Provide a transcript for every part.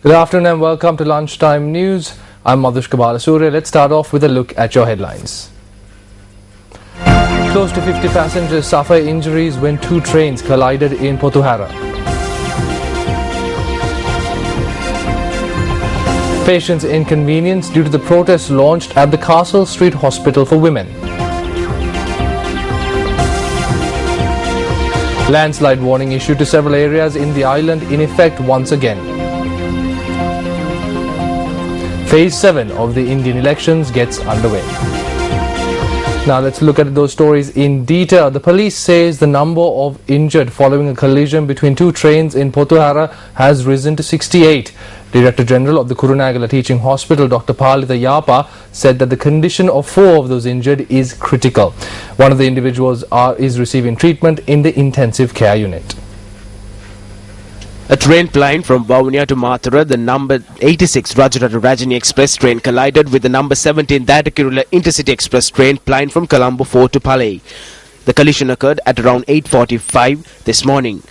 Good afternoon and welcome to Lunchtime News. I'm Madhushka Balasuriya. Let's start off with a look at your headlines. Close to 50 passengers suffer injuries when two trains collided in Potuhara. Patients inconvenienced due to the protest launched at the Castle Street Hospital for Women. Landslide warning issued to several areas in the island in effect once again. Phase 7 of the Indian elections gets underway. Now let's look at those stories in detail. The police says the number of injured following a collision between two trains in Potuhara has risen to 68. Director General of the Kurunegala Teaching Hospital, Dr. Palitha Yapa, said that the condition of 4 of those injured is critical. One of the individuals is receiving treatment in the intensive care unit. A train plying from Vavuniya to Mathura, the number 86 Rajarata Rajani Express train collided with the number 17 Datakirula Intercity Express train plying from Colombo 4 to Palay. The collision occurred at around 8:45 this morning.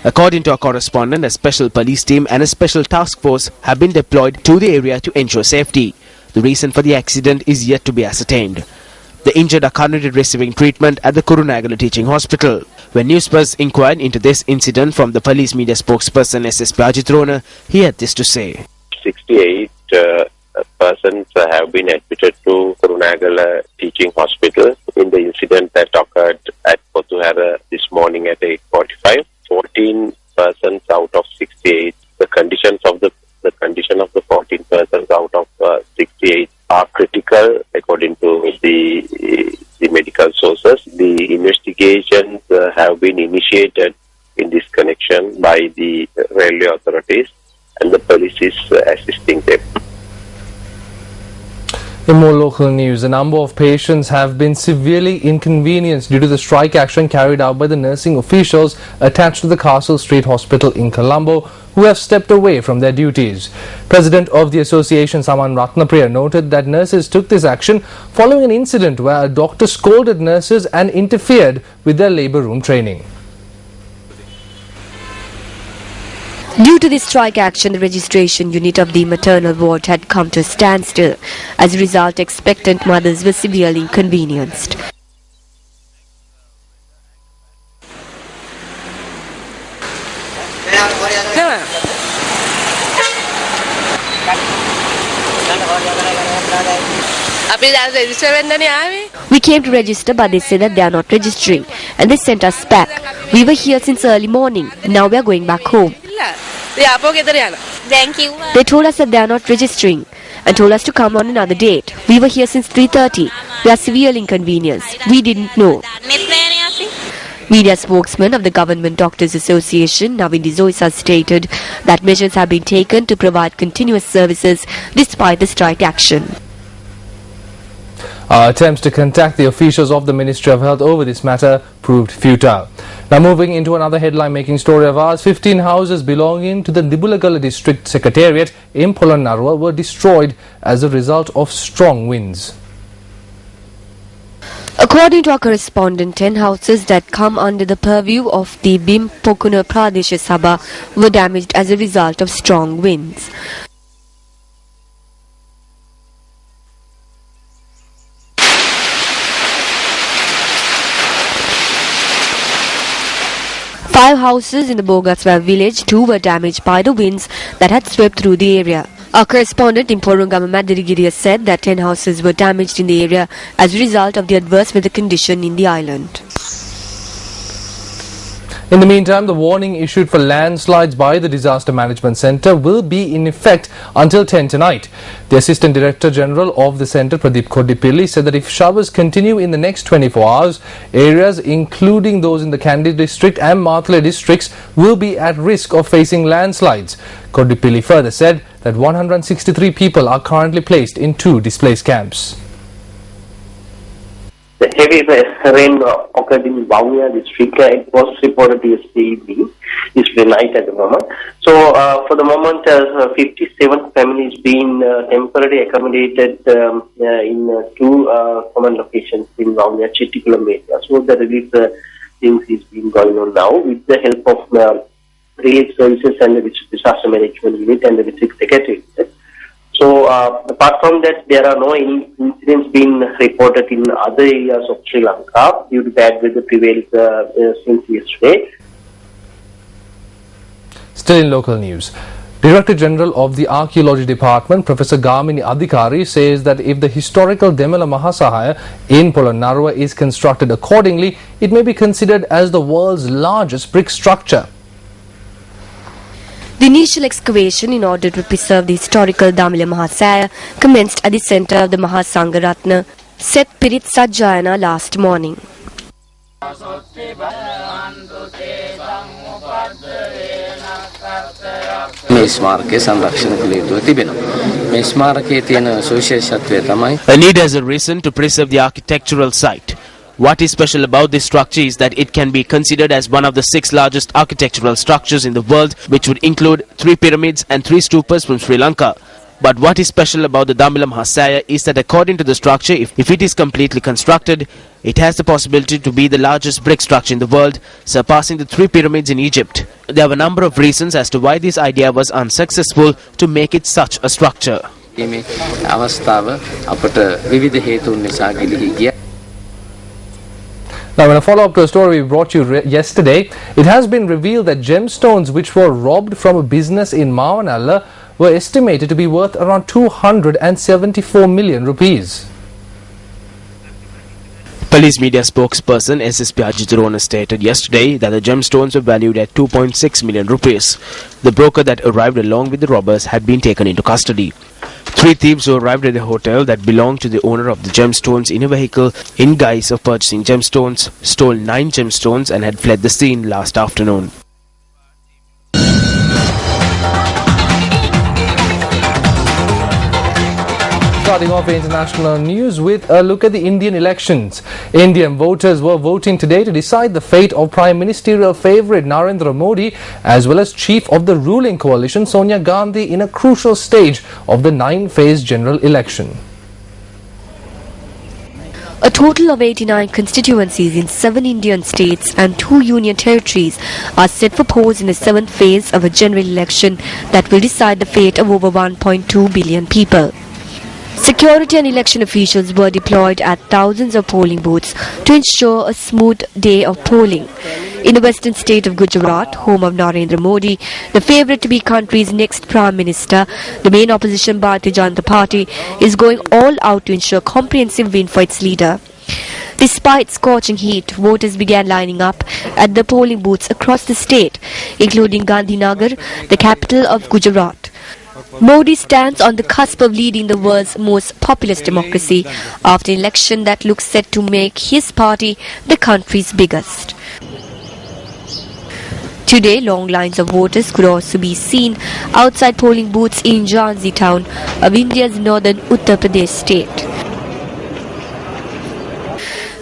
According to our correspondent, a special police team and a special task force have been deployed to the area to ensure safety. The reason for the accident is yet to be ascertained. The injured are currently receiving treatment at the Kurunegala Teaching Hospital. When Newsfirst inquired into this incident from the police media spokesperson SSP Ajit Rona, he had this to say. 68 persons have been admitted to Kurunegala Teaching Hospital in the incident that occurred at Potuhara this morning at 8:45. 14 persons out of 68. The condition of the 14 persons out of 68 are critical according to the medical sources. The investigations have been initiated in this connection by the railway authorities, and the police is assisting them. In more local news, a number of patients have been severely inconvenienced due to the strike action carried out by the nursing officials attached to the Castle Street Hospital in Colombo, who have stepped away from their duties. President of the association, Saman Ratnapriya, noted that nurses took this action following an incident where a doctor scolded nurses and interfered with their labour room training. Due to this strike action, the registration unit of the maternal ward had come to a standstill. As a result, expectant mothers were severely inconvenienced. We came to register, but they said that they are not registering, and they sent us back. We were here since early morning. Now we are going back home. They told us that they are not registering and told us to come on another date. We were here since 3:30. We are severely inconvenienced. We didn't know. Media spokesman of the Government Doctors Association, Navin Dizoisa, stated that measures have been taken to provide continuous services despite the strike action. Our attempts to contact the officials of the Ministry of Health over this matter proved futile. Now moving into another headline-making story of ours, 15 houses belonging to the Nibulagala District Secretariat in Polonnaruwa were destroyed as a result of strong winds. According to our correspondent, 10 houses that come under the purview of the Bim Pokuna Pradesh Sabha were damaged as a result of strong winds. Five houses in the Bogaswa village, 2 were damaged by the winds that had swept through the area. Our correspondent in Porungama Madirigiri said that 10 houses were damaged in the area as a result of the adverse weather condition in the island. In the meantime, the warning issued for landslides by the Disaster Management Centre will be in effect until 10 tonight. The Assistant Director General of the Centre, Pradeep Kodipilli, said that if showers continue in the next 24 hours, areas including those in the Kandy district and Mathale districts will be at risk of facing landslides. Kodipilli further said that 163 people are currently placed in 2 displaced camps. The heavy rain occurred in Vavuniya district. It was reported yesterday night at the moment. So for the moment, 57 families being temporarily accommodated in 2 common locations in Vavuniya Chettikulam area. So the relief things is being going on now with the help of relief services and the disaster management unit and the district secretary. So apart from that, there are no incidents being reported in other areas of Sri Lanka due to bad weather prevails since yesterday. Still in local news. Director General of the Archaeology Department, Professor Gamini Adhikari, says that if the historical Demala Mahasahaya in Polonnaruwa is constructed accordingly, it may be considered as the world's largest brick structure. The initial excavation in order to preserve the historical Damila Mahasaya commenced at the center of the Mahasangharatna Set Pirit Sajjayana last morning. A need has arisen to preserve the architectural site. What is special about this structure is that it can be considered as one of the 6 largest architectural structures in the world, which would include 3 pyramids and 3 stupas from Sri Lanka. But what is special about the Damila Mahasaya is that according to the structure, if it is completely constructed, it has the possibility to be the largest brick structure in the world, surpassing the 3 pyramids in Egypt. There were a number of reasons as to why this idea was unsuccessful to make it such a structure. Now, in a follow-up to a story we brought you yesterday, it has been revealed that gemstones which were robbed from a business in Manila were estimated to be worth around 274 million rupees. Police media spokesperson SSP Ajit stated yesterday that the gemstones were valued at 2.6 million rupees. The broker that arrived along with the robbers had been taken into custody. 3 thieves who arrived at the hotel that belonged to the owner of the gemstones in a vehicle in guise of purchasing gemstones, stole 9 gemstones and had fled the scene last afternoon. Starting off international news with a look at the Indian elections. Indian voters were voting today to decide the fate of Prime Ministerial favourite Narendra Modi as well as chief of the ruling coalition Sonia Gandhi in a crucial stage of the 9-phase general election. A total of 89 constituencies in 7 Indian states and 2 union territories are set for polls in the 7th phase of a general election that will decide the fate of over 1.2 billion people. Security and election officials were deployed at thousands of polling booths to ensure a smooth day of polling. In the western state of Gujarat, home of Narendra Modi, the favourite to be country's next Prime Minister, the main opposition Bharatiya Janata Party is going all out to ensure comprehensive win for its leader. Despite scorching heat, voters began lining up at the polling booths across the state, including Gandhinagar, the capital of Gujarat. Modi stands on the cusp of leading the world's most populous democracy after an election that looks set to make his party the country's biggest. Today, long lines of voters could also be seen outside polling booths in Jhansi town of India's northern Uttar Pradesh state.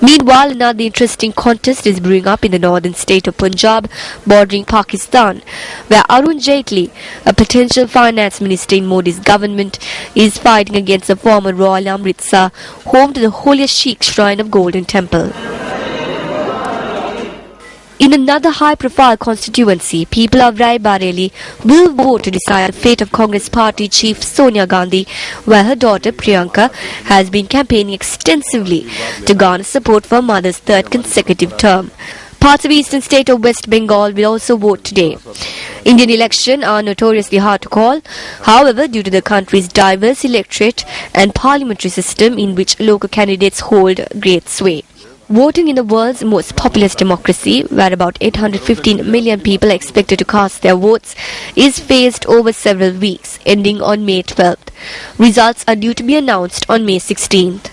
Meanwhile, another interesting contest is brewing up in the northern state of Punjab, bordering Pakistan, where Arun Jaitley, a potential finance minister in Modi's government, is fighting against the former royal Amritsar, home to the holiest Sikh shrine of Golden Temple. In another high-profile constituency, people of Rai Bareli will vote to decide the fate of Congress Party chief Sonia Gandhi, where her daughter Priyanka has been campaigning extensively to garner support for her mother's 3rd consecutive term. Parts of eastern state of West Bengal will also vote today. Indian elections are notoriously hard to call. However, due to the country's diverse electorate and parliamentary system in which local candidates hold great sway. Voting in the world's most populous democracy, where about 815 million people are expected to cast their votes, is phased over several weeks, ending on May 12th. Results are due to be announced on May 16th.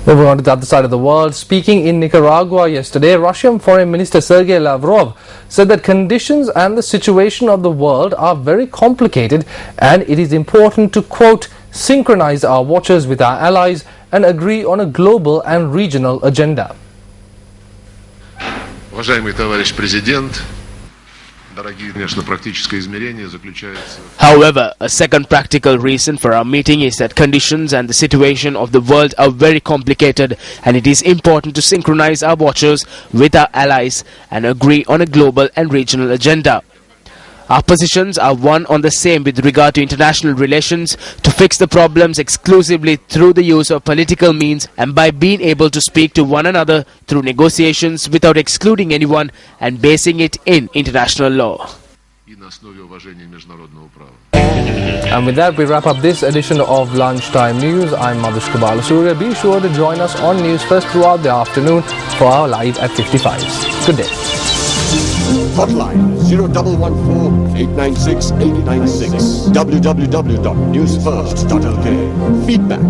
Moving on to the other side of the world, speaking in Nicaragua yesterday, Russian Foreign Minister Sergei Lavrov said that conditions and the situation of the world are very complicated and it is important to, quote, synchronize our watches with our allies and agree on a global and regional agenda. Уважаемый товарищ президент, However, a second practical reason for our meeting is that conditions and the situation of the world are very complicated, and it is important to synchronize our watches with our allies and agree on a global and regional agenda. Our positions are one on the same with regard to international relations, to fix the problems exclusively through the use of political means and by being able to speak to one another through negotiations without excluding anyone and basing it in international law. And with that, we wrap up this edition of Lunchtime News. I'm Madhush Balasuriya. Be sure to join us on Newsfirst throughout the afternoon for our live at 55s. Good day. Hotline 0114 896 896 www.newsfirst.lk. Feedback